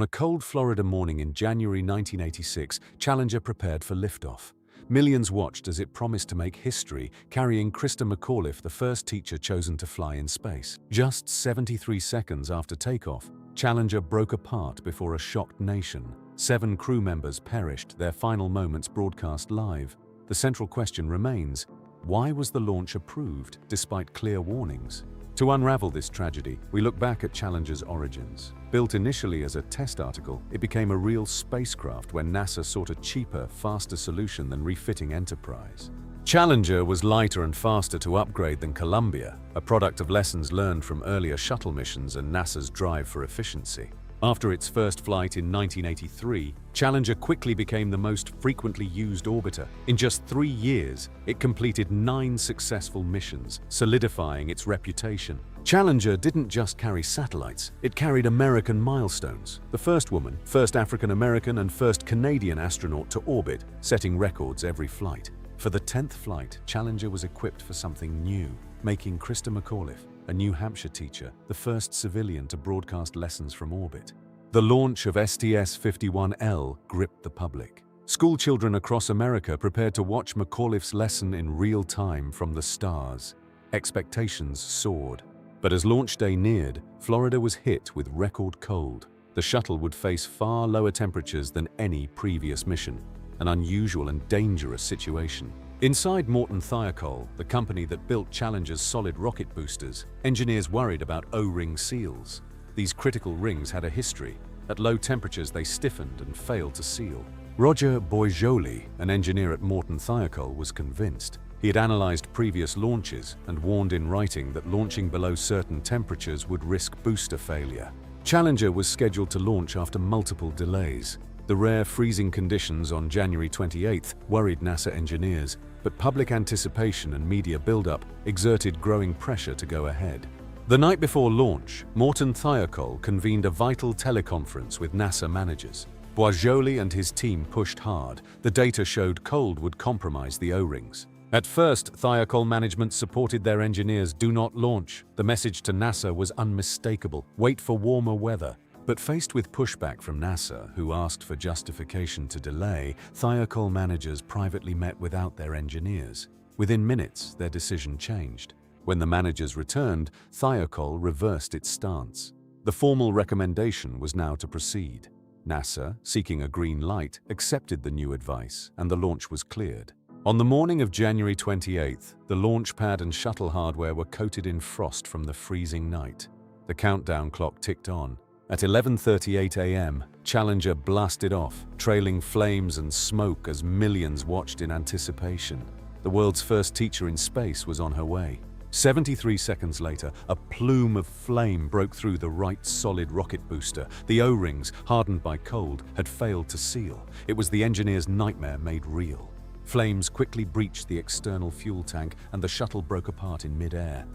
On a cold Florida morning in January 1986, Challenger prepared for liftoff. Millions watched as it promised to make history, carrying Christa McAuliffe, the first teacher chosen to fly in space. Just 73 seconds after takeoff, Challenger broke apart before a shocked nation. 7 crew members perished, their final moments broadcast live. The central question remains, why was the launch approved despite clear warnings? To unravel this tragedy, we look back at Challenger's origins. Built initially as a test article, it became a real spacecraft when NASA sought a cheaper, faster solution than refitting Enterprise. Challenger was lighter and faster to upgrade than Columbia, a product of lessons learned from earlier shuttle missions and NASA's drive for efficiency. After its first flight in 1983, Challenger quickly became the most frequently used orbiter. In just 3 years, it completed 9 successful missions, solidifying its reputation. Challenger didn't just carry satellites, it carried American milestones. The first woman, first African American and first Canadian astronaut to orbit, setting records every flight. For the 10th flight, Challenger was equipped for something new, making Christa McAuliffe, a New Hampshire teacher, the first civilian to broadcast lessons from orbit. The launch of STS-51L gripped the public. Schoolchildren across America prepared to watch McAuliffe's lesson in real time from the stars. Expectations soared. But as launch day neared, Florida was hit with record cold. The shuttle would face far lower temperatures than any previous mission, an unusual and dangerous situation. Inside Morton Thiokol, the company that built Challenger's solid rocket boosters, engineers worried about O-ring seals. These critical rings had a history. At low temperatures, they stiffened and failed to seal. Roger Boisjoli, an engineer at Morton Thiokol, was convinced. He had analyzed previous launches and warned in writing that launching below certain temperatures would risk booster failure. Challenger was scheduled to launch after multiple delays. The rare freezing conditions on January 28th worried NASA engineers, but public anticipation and media buildup exerted growing pressure to go ahead. The night before launch, Morton Thiokol convened a vital teleconference with NASA managers. Boisjoli and his team pushed hard. The data showed cold would compromise the O-rings. At first, Thiokol management supported their engineers do not launch. The message to NASA was unmistakable: wait for warmer weather. But faced with pushback from NASA, who asked for justification to delay, Thiokol managers privately met without their engineers. Within minutes, their decision changed. When the managers returned, Thiokol reversed its stance. The formal recommendation was now to proceed. NASA, seeking a green light, accepted the new advice, and the launch was cleared. On the morning of January 28th, the launch pad and shuttle hardware were coated in frost from the freezing night. The countdown clock ticked on. At 11:38 a.m., Challenger blasted off, trailing flames and smoke as millions watched in anticipation. The world's first teacher in space was on her way. 73 seconds later, a plume of flame broke through the right solid rocket booster. The O-rings, hardened by cold, had failed to seal. It was the engineer's nightmare made real. Flames quickly breached the external fuel tank, and the shuttle broke apart in mid-air.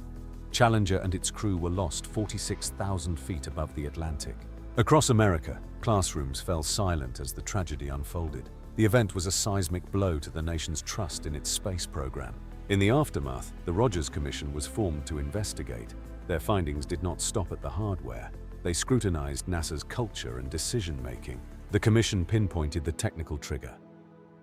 Challenger and its crew were lost 46,000 feet above the Atlantic. Across America, classrooms fell silent as the tragedy unfolded. The event was a seismic blow to the nation's trust in its space program. In the aftermath, the Rogers Commission was formed to investigate. Their findings did not stop at the hardware. They scrutinized NASA's culture and decision-making. The commission pinpointed the technical trigger.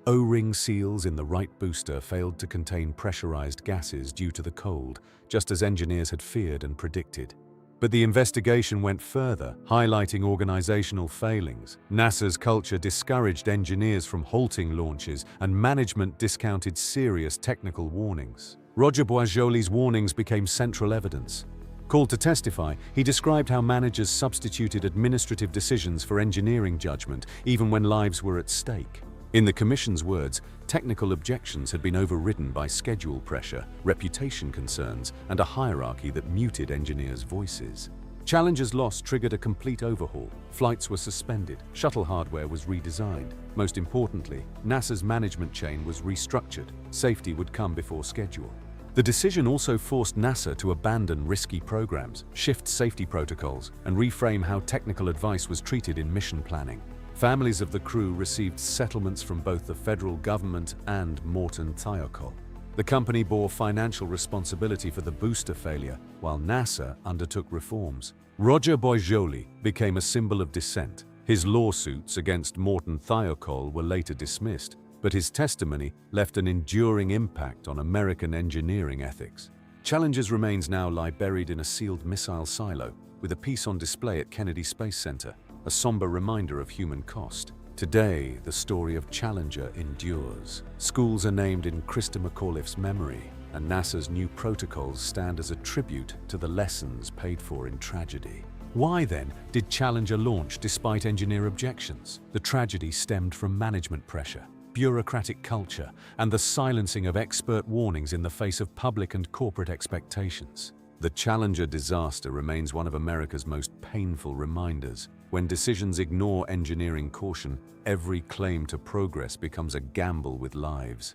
O-ring seals in the right booster failed to contain pressurized gases due to the cold, just as engineers had feared and predicted. But the investigation went further, highlighting organizational failings. NASA's culture discouraged engineers from halting launches, and management discounted serious technical warnings. Roger Boisjoli's warnings became central evidence. Called to testify, he described how managers substituted administrative decisions for engineering judgment, even when lives were at stake. In the Commission's words, technical objections had been overridden by schedule pressure, reputation concerns, and a hierarchy that muted engineers' voices. Challenger's loss triggered a complete overhaul. Flights were suspended, shuttle hardware was redesigned. Most importantly, NASA's management chain was restructured. Safety would come before schedule. The decision also forced NASA to abandon risky programs, shift safety protocols, and reframe how technical advice was treated in mission planning. Families of the crew received settlements from both the federal government and Morton Thiokol. The company bore financial responsibility for the booster failure, while NASA undertook reforms. Roger Boisjoli became a symbol of dissent. His lawsuits against Morton Thiokol were later dismissed, but his testimony left an enduring impact on American engineering ethics. Challenger's remains now lie buried in a sealed missile silo, with a piece on display at Kennedy Space Center, a somber reminder of human cost. Today, the story of Challenger endures. Schools are named in Christa McAuliffe's memory, and NASA's new protocols stand as a tribute to the lessons paid for in tragedy. Why, then, did Challenger launch despite engineer objections? The tragedy stemmed from management pressure, bureaucratic culture, and the silencing of expert warnings in the face of public and corporate expectations. The Challenger disaster remains one of America's most painful reminders. When decisions ignore engineering caution, every claim to progress becomes a gamble with lives.